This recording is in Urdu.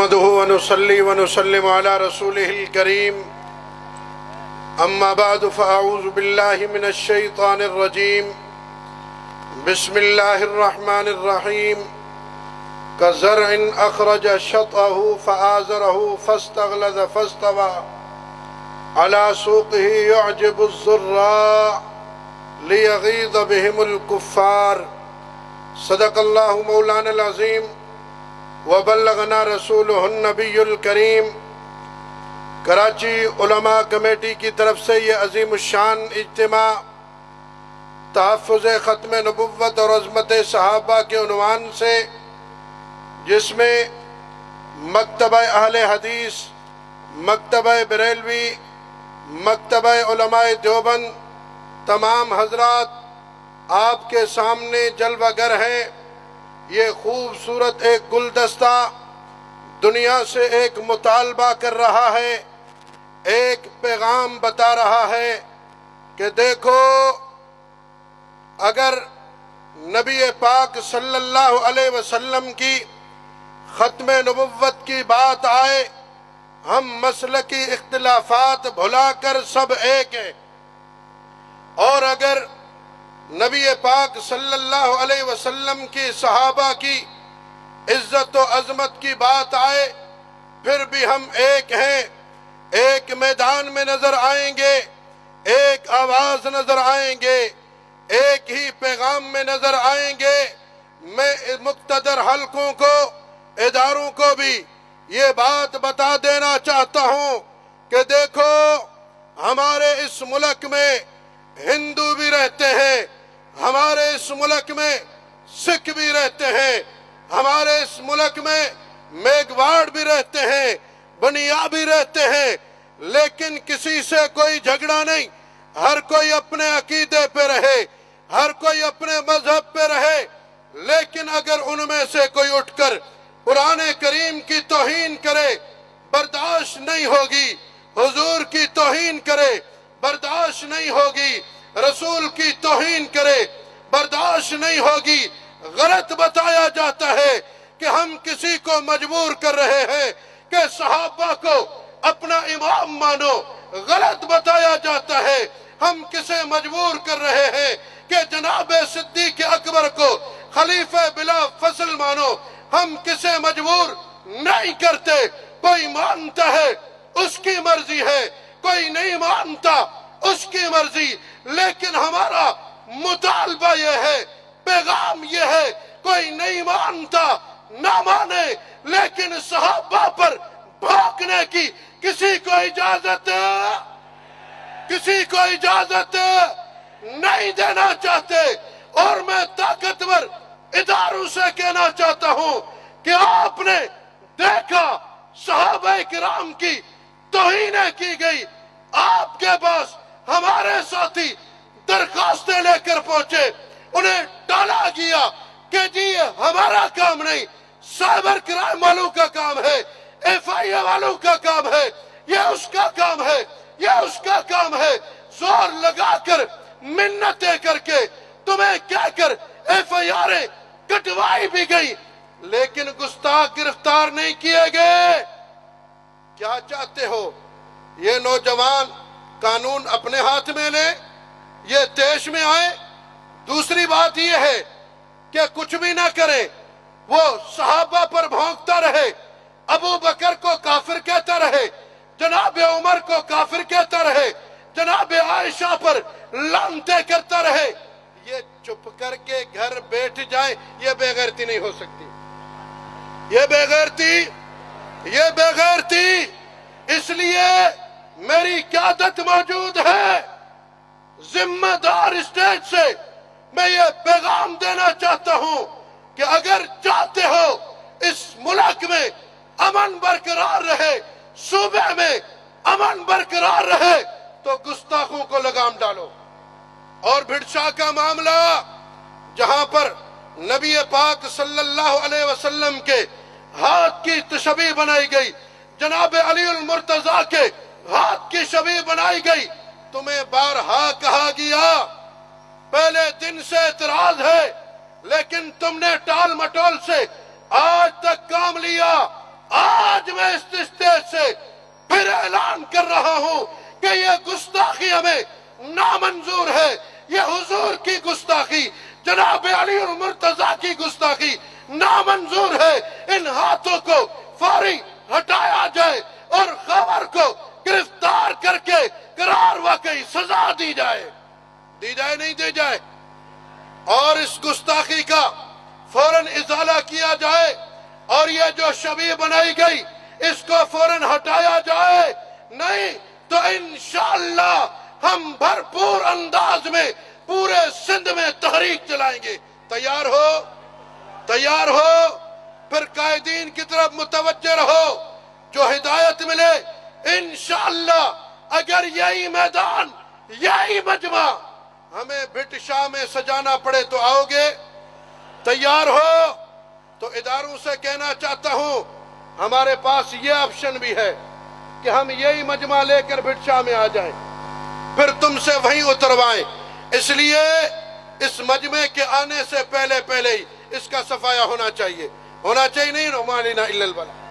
نحمده ونصلي ونسلم على رسوله الكريم أما بعد فأعوذ بالله من الشيطان الرجيم بسم الله الرحمن الرحيم كزرع أخرج شطأه فآزره فاستغلظ فاستوى على سوقه يعجب الزراع ليغيظ بهم الكفار صدق الله مولانا العظيم وبلغنا رسوله النبی الکریم۔ کراچی علماء کمیٹی کی طرف سے یہ عظیم الشان اجتماع تحفظ ختم نبوت اور عظمت صحابہ کے عنوان سے، جس میں مکتبہ اہل حدیث، مکتبہ بریلوی، مکتبہ علماء دیوبند، تمام حضرات آپ کے سامنے جلوہ گر ہیں۔ یہ خوبصورت ایک گلدستہ دنیا سے ایک مطالبہ کر رہا ہے، ایک پیغام بتا رہا ہے کہ دیکھو، اگر نبی پاک صلی اللہ علیہ وسلم کی ختم نبوت کی بات آئے، ہم مسلکی اختلافات بھلا کر سب ایک ہیں، اور اگر نبی پاک صلی اللہ علیہ وسلم کی صحابہ کی عزت و عظمت کی بات آئے، پھر بھی ہم ایک ہیں، ایک میدان میں نظر آئیں گے، ایک آواز نظر آئیں گے، ایک ہی پیغام میں نظر آئیں گے۔ میں مقتدر حلقوں کو، اداروں کو بھی یہ بات بتا دینا چاہتا ہوں کہ دیکھو، ہمارے اس ملک میں ہندو بھی رہتے ہیں، ہمارے اس ملک میں سکھ بھی رہتے ہیں، ہمارے اس ملک میں میگواڑ بھی رہتے ہیں، بنیا بھی رہتے ہیں، لیکن کسی سے کوئی جھگڑا نہیں۔ ہر کوئی اپنے عقیدے پہ رہے، ہر کوئی اپنے مذہب پہ رہے، لیکن اگر ان میں سے کوئی اٹھ کر قرآن کریم کی توہین کرے، برداشت نہیں ہوگی، حضور کی توہین کرے، برداشت نہیں ہوگی، رسول کی توہین کرے، برداشت نہیں ہوگی۔ غلط بتایا جاتا ہے کہ ہم کسی کو مجبور کر رہے ہیں کہ صحابہ کو اپنا امام مانو، غلط بتایا جاتا ہے ہم کسے مجبور کر رہے ہیں کہ جناب صدیق اکبر کو خلیفہ بلا فصل مانو، ہم کسے مجبور نہیں کرتے۔ کوئی مانتا ہے اس کی مرضی ہے، کوئی نہیں مانتا اس کی مرضی، لیکن ہمارا مطالبہ یہ ہے، پیغام یہ ہے، کوئی نہیں مانتا نہ مانے، لیکن صحابہ پر بھونکنے کی کسی کو اجازت نہیں دینا چاہتے۔ اور میں طاقتور اداروں سے کہنا چاہتا ہوں کہ آپ نے دیکھا صحابہ کرام کی توہینیں کی گئی، آپ کے پاس ہمارے ساتھی درخواستیں لے کر پہنچے، انہیں ٹالا گیا کہ جی یہ ہمارا کام نہیں، سائبر کرائم والوں کا کام ہے، ایف آئی اے والوں کا کام ہے، یہ اس کا کام ہے، یہ اس کا کام ہے۔ زور لگا کر، منتیں کر کے، تمہیں کہہ کر ایف آئی آریں کٹوائی بھی گئی، لیکن گستاخ گرفتار نہیں کیے گئے۔ کیا چاہتے ہو؟ یہ نوجوان قانون اپنے ہاتھ میں لے، یہ دیش میں آئے؟ دوسری بات یہ ہے کہ کچھ بھی نہ کرے، وہ صحابہ پر بھونکتا رہے، ابو بکر کو کافر کہتا رہے، جناب عمر کو کافر کہتا رہے، جناب عائشہ پر لعنتیں کرتا رہے، یہ چپ کر کے گھر بیٹھ جائے، یہ بے غیرتی نہیں ہو سکتی، یہ بے غیرتی۔ اس لیے میری قیادت موجود ہے، ذمہ دار اسٹیج سے میں یہ پیغام دینا چاہتا ہوں کہ اگر چاہتے ہو اس ملک میں امن برقرار رہے، صوبے میں امن برقرار رہے، تو گستاخوں کو لگام ڈالو۔ اور بھڑشا کا معاملہ، جہاں پر نبی پاک صلی اللہ علیہ وسلم کے ہاتھ کی تشبیہ بنائی گئی، جناب علی المرتضیٰ کے ہاتھ کی شبیہ بنائی گئی، تمہیں بارہا کہا گیا پہلے دن سے اعتراض ہے، لیکن تم نے ٹال مٹول سے آج تک کام لیا۔ آج میں اس اسٹیج سے پھر اعلان کر رہا ہوں کہ یہ گستاخی ہمیں نامنظور ہے، یہ حضور کی گستاخی، جناب علی المرتضیٰ کی گستاخی نامنظور ہے۔ ان ہاتھوں کو فوری ہٹایا جائے اور خاور کو گرفتار کر کے قرار واقعی سزا دی جائے نہیں دی جائے، اور اس گستاخی کا فوراً ازالہ کیا جائے، اور یہ جو شبیہ بنائی گئی اس کو فوراً ہٹایا جائے، نہیں تو انشاءاللہ ہم بھرپور انداز میں پورے سندھ میں تحریک چلائیں گے۔ تیار ہو؟ تیار ہو؟ پھر قائدین کی طرف متوجہ رہو، جو ہدایت ملے انشاءاللہ۔ اگر یہی میدان، یہی مجمع ہمیں بھٹ شاہ میں سجانا پڑے تو آؤ گے؟ تیار ہو؟ تو اداروں سے کہنا چاہتا ہوں ہمارے پاس یہ آپشن بھی ہے کہ ہم یہی مجمع لے کر بھٹ شاہ میں آ جائیں، پھر تم سے وہیں اتروائیں۔ اس لیے اس مجمع کے آنے سے پہلے ہی اس کا صفایا ہونا چاہیے نہیں، وما علینا الا البلاغ۔